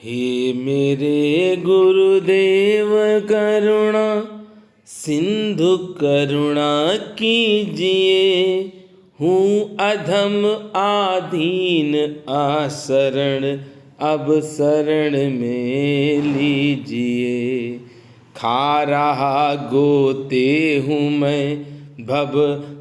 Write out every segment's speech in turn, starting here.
हे मेरे गुरुदेव करुणा सिंधु करुणा कीजिए। हूँ अधम आधीन आशरण अब शरण में लीजिए। खा रहा गोते हूँ मैं भव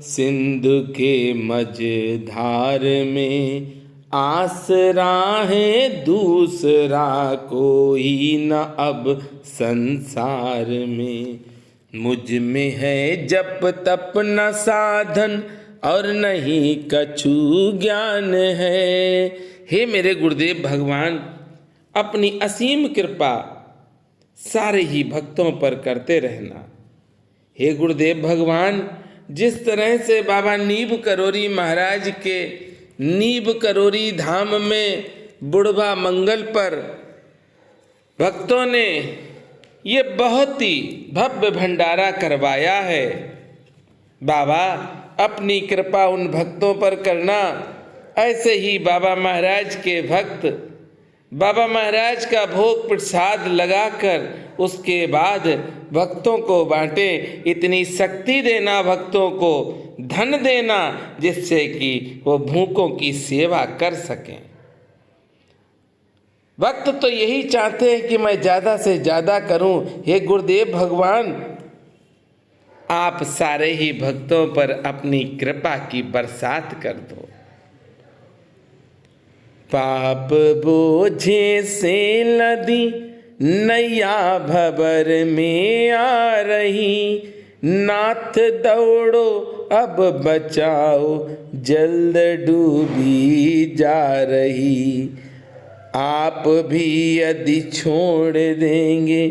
सिंधु के मझधार में। आसरा है दूसरा कोई न अब संसार में। मुझ में है जप तप न साधन और नहीं कछु ज्ञान है। हे मेरे गुरुदेव भगवान, अपनी असीम कृपा सारे ही भक्तों पर करते रहना। हे गुरुदेव भगवान, जिस तरह से बाबा नीब करोरी महाराज के नीब करोरी धाम में बुढ़वा मंगल पर भक्तों ने ये बहुत ही भव्य भंडारा करवाया है, बाबा अपनी कृपा उन भक्तों पर करना। ऐसे ही बाबा महाराज के भक्त बाबा महाराज का भोग प्रसाद लगाकर उसके बाद भक्तों को बांटे। इतनी शक्ति देना भक्तों को, धन देना, जिससे कि वो भूखों की सेवा कर सकें। भक्त तो यही चाहते हैं कि मैं ज़्यादा से ज़्यादा करूं। हे गुरुदेव भगवान, आप सारे ही भक्तों पर अपनी कृपा की बरसात कर दो। पाप बोझे से लदी नैया भंवर में आ रही। नाथ दौड़ो अब बचाओ जल्द डूबी जा रही। आप भी यदि छोड़ देंगे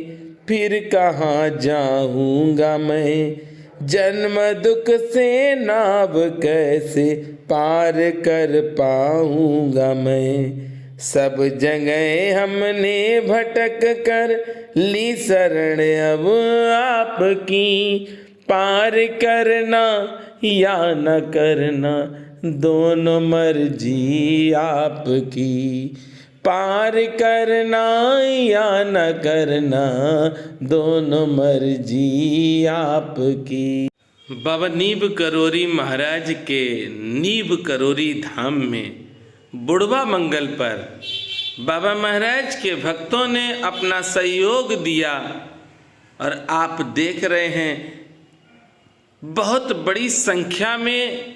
फिर कहाँ जाऊँगा मैं। जन्म दुख से नाव कैसे पार कर पाऊँगा मैं। सब जगह हमने भटक कर ली शरण अब आपकी। पार करना या न करना दोनों मर्जी आपकी। पार करना या न करना दोनों मर्जी आपकी। बाबा नीब करोरी महाराज के नीब करोरी धाम में बुढ़वा मंगल पर बाबा महाराज के भक्तों ने अपना सहयोग दिया और आप देख रहे हैं बहुत बड़ी संख्या में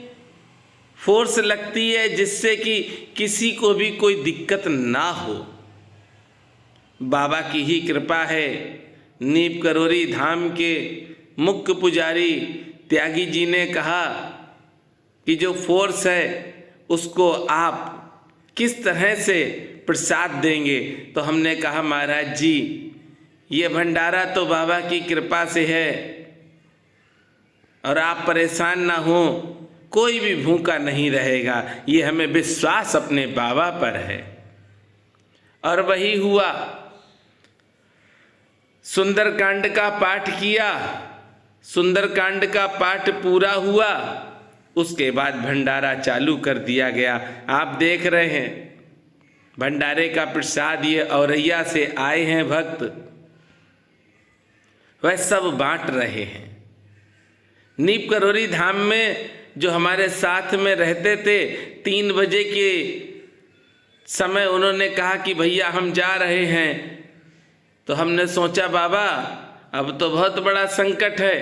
फोर्स लगती है, जिससे कि किसी को भी कोई दिक्कत ना हो। बाबा की ही कृपा है। नीब करोरी धाम के मुख्य पुजारी त्यागी जी ने कहा कि जो फोर्स है उसको आप किस तरह से प्रसाद देंगे। तो हमने कहा महाराज जी, ये भंडारा तो बाबा की कृपा से है और आप परेशान ना हो, कोई भी भूखा नहीं रहेगा। ये हमें विश्वास अपने बाबा पर है। और वही हुआ। सुंदरकांड का पाठ किया, सुंदरकांड का पाठ पूरा हुआ, उसके बाद भंडारा चालू कर दिया गया। आप देख रहे हैं भंडारे का प्रसाद ये औरैया से आए हैं भक्त, वह सब बांट रहे हैं। नीब करोरी धाम में जो हमारे साथ में रहते थे, 3 बजे के समय उन्होंने कहा कि भैया हम जा रहे हैं। तो हमने सोचा बाबा अब तो बहुत बड़ा संकट है,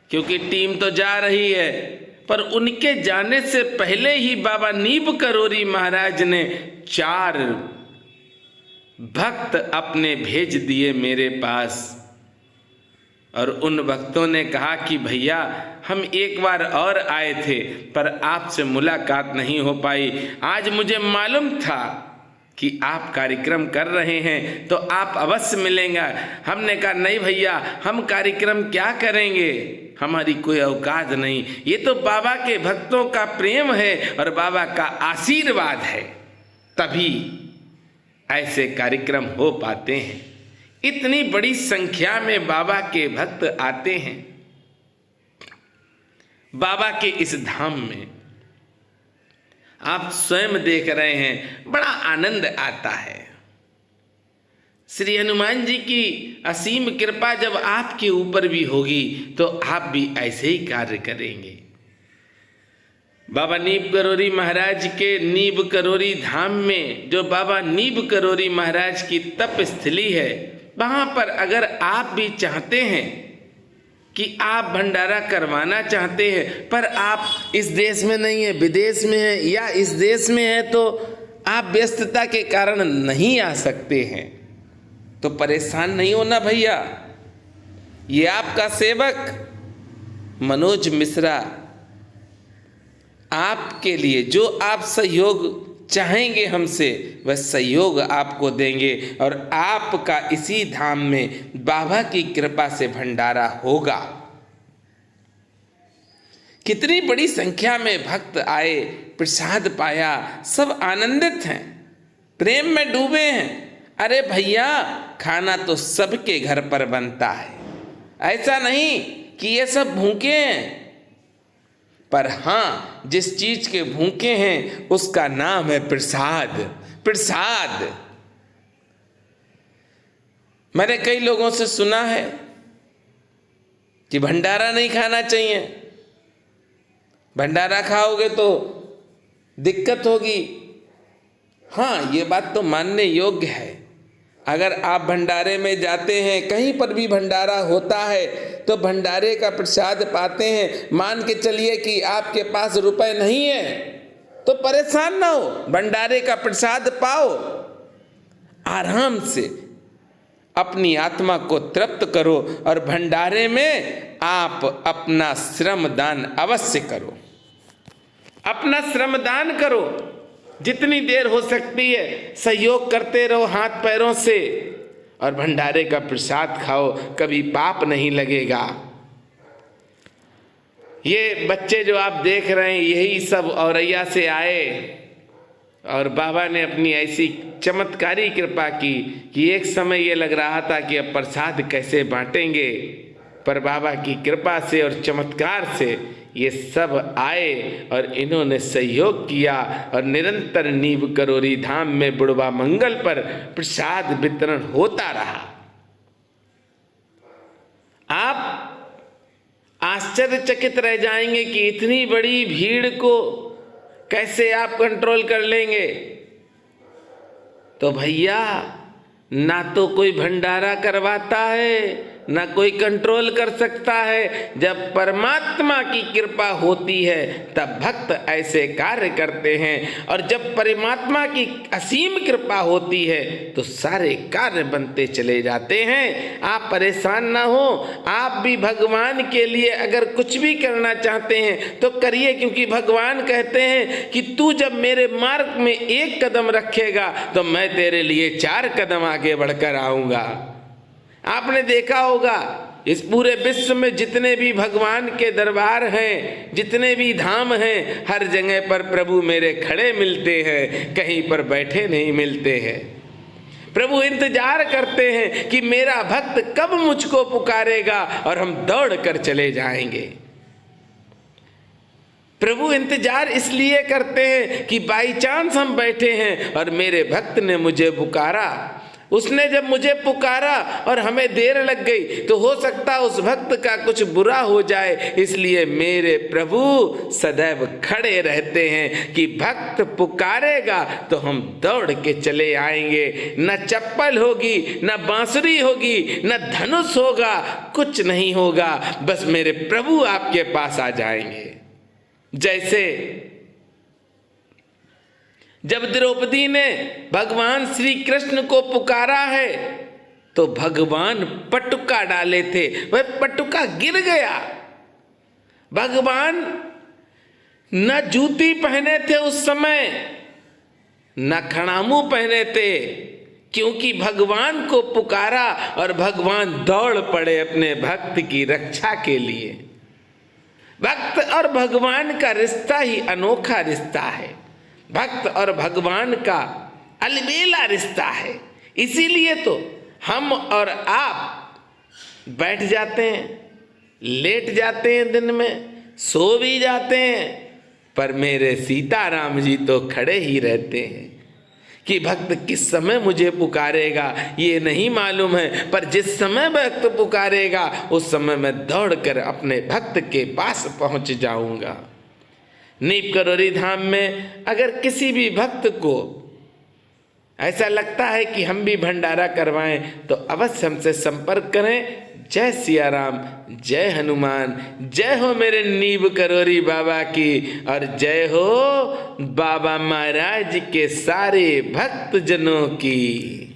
क्योंकि टीम तो जा रही है। पर उनके जाने से पहले ही बाबा नीब करोरी महाराज ने 4 भक्त अपने भेज दिए मेरे पास। और उन भक्तों ने कहा कि भैया हम एक बार और आए थे पर आपसे मुलाकात नहीं हो पाई। आज मुझे मालूम था कि आप कार्यक्रम कर रहे हैं तो आप अवश्य मिलेंगे। हमने कहा नहीं भैया, हम कार्यक्रम क्या करेंगे, हमारी कोई औकात नहीं। ये तो बाबा के भक्तों का प्रेम है और बाबा का आशीर्वाद है, तभी ऐसे कार्यक्रम हो पाते हैं। इतनी बड़ी संख्या में बाबा के भक्त आते हैं बाबा के इस धाम में। आप स्वयं देख रहे हैं, बड़ा आनंद आता है। श्री हनुमान जी की असीम कृपा जब आपके ऊपर भी होगी तो आप भी ऐसे ही कार्य करेंगे। बाबा नीब करोरी महाराज के नीब करोरी धाम में जो बाबा नीब करोरी महाराज की तप स्थली है, वहाँ पर अगर आप भी चाहते हैं कि आप भंडारा करवाना चाहते हैं, पर आप इस देश में नहीं है, विदेश में है, या इस देश में है तो आप व्यस्तता के कारण नहीं आ सकते हैं, तो परेशान नहीं होना भैया। ये आपका सेवक मनोज मिश्रा आपके लिए जो आप सहयोग चाहेंगे हमसे, वह सहयोग आपको देंगे और आपका इसी धाम में बाबा की कृपा से भंडारा होगा। कितनी बड़ी संख्या में भक्त आए, प्रसाद पाया, सब आनंदित हैं, प्रेम में डूबे हैं। अरे भैया, खाना तो सबके घर पर बनता है, ऐसा नहीं कि ये सब भूखे हैं, पर हाँ, जिस चीज के भूखे हैं उसका नाम है प्रसाद। प्रसाद मैंने कई लोगों से सुना है कि भंडारा नहीं खाना चाहिए, भंडारा खाओगे तो दिक्कत होगी। हाँ, ये बात तो मानने योग्य है। अगर आप भंडारे में जाते हैं, कहीं पर भी भंडारा होता है तो भंडारे का प्रसाद पाते हैं, मान के चलिए कि आपके पास रुपए नहीं है तो परेशान ना हो, भंडारे का प्रसाद पाओ, आराम से अपनी आत्मा को तृप्त करो और भंडारे में आप अपना श्रमदान अवश्य करो, अपना श्रमदान करो, जितनी देर हो सकती है सहयोग करते रहो हाथ पैरों से, और भंडारे का प्रसाद खाओ, कभी पाप नहीं लगेगा। ये बच्चे जो आप देख रहे हैं, यही सब औरैया से आए और बाबा ने अपनी ऐसी चमत्कारी कृपा की कि एक समय ये लग रहा था कि अब प्रसाद कैसे बांटेंगे, पर बाबा की कृपा से और चमत्कार से ये सब आए और इन्होंने सहयोग किया और निरंतर नीब करोरी धाम में बुढ़वा मंगल पर प्रसाद वितरण होता रहा। आप आश्चर्यचकित रह जाएंगे कि इतनी बड़ी भीड़ को कैसे आप कंट्रोल कर लेंगे। तो भैया, ना तो कोई भंडारा करवाता है, ना कोई कंट्रोल कर सकता है। जब परमात्मा की कृपा होती है तब भक्त ऐसे कार्य करते हैं, और जब परमात्मा की असीम कृपा होती है तो सारे कार्य बनते चले जाते हैं। आप परेशान ना हो, आप भी भगवान के लिए अगर कुछ भी करना चाहते हैं तो करिए, क्योंकि भगवान कहते हैं कि तू जब मेरे मार्ग में एक कदम रखेगा तो मैं तेरे लिए 4 कदम आगे बढ़कर आऊंगा। आपने देखा होगा इस पूरे विश्व में जितने भी भगवान के दरबार हैं, जितने भी धाम हैं, हर जगह पर प्रभु मेरे खड़े मिलते हैं, कहीं पर बैठे नहीं मिलते हैं। प्रभु इंतजार करते हैं कि मेरा भक्त कब मुझको पुकारेगा और हम दौड़ कर चले जाएंगे। प्रभु इंतजार इसलिए करते हैं कि बाई चांस हम बैठे हैं और मेरे भक्त ने मुझे पुकारा। उसने जब मुझे पुकारा और हमें देर लग गई तो हो सकता उस भक्त का कुछ बुरा हो जाए, इसलिए मेरे प्रभु सदैव खड़े रहते हैं कि भक्त पुकारेगा तो हम दौड़ के चले आएंगे। न चप्पल होगी, न बांसुरी होगी, न धनुष होगा, कुछ नहीं होगा, बस मेरे प्रभु आपके पास आ जाएंगे। जैसे जब द्रौपदी ने भगवान श्री कृष्ण को पुकारा है तो भगवान पटुका डाले थे, वह पटुका गिर गया। भगवान न जूती पहने थे उस समय, न खड़ामू पहने थे, क्योंकि भगवान को पुकारा और भगवान दौड़ पड़े अपने भक्त की रक्षा के लिए। भक्त और भगवान का रिश्ता ही अनोखा रिश्ता है, भक्त और भगवान का अलबेला रिश्ता है। इसीलिए तो हम और आप बैठ जाते हैं, लेट जाते हैं, दिन में सो भी जाते हैं, पर मेरे सीताराम जी तो खड़े ही रहते हैं, कि भक्त किस समय मुझे पुकारेगा ये नहीं मालूम है, पर जिस समय भक्त पुकारेगा उस समय मैं दौड़कर अपने भक्त के पास पहुंच जाऊंगा। नीप करोरी धाम में अगर किसी भी भक्त को ऐसा लगता है कि हम भी भंडारा करवाएं तो अवश्य हमसे संपर्क करें। जय सिया राम, जय हनुमान, जय हो मेरे नीब करोरी बाबा की, और जय हो बाबा महाराज के सारे भक्त जनों की।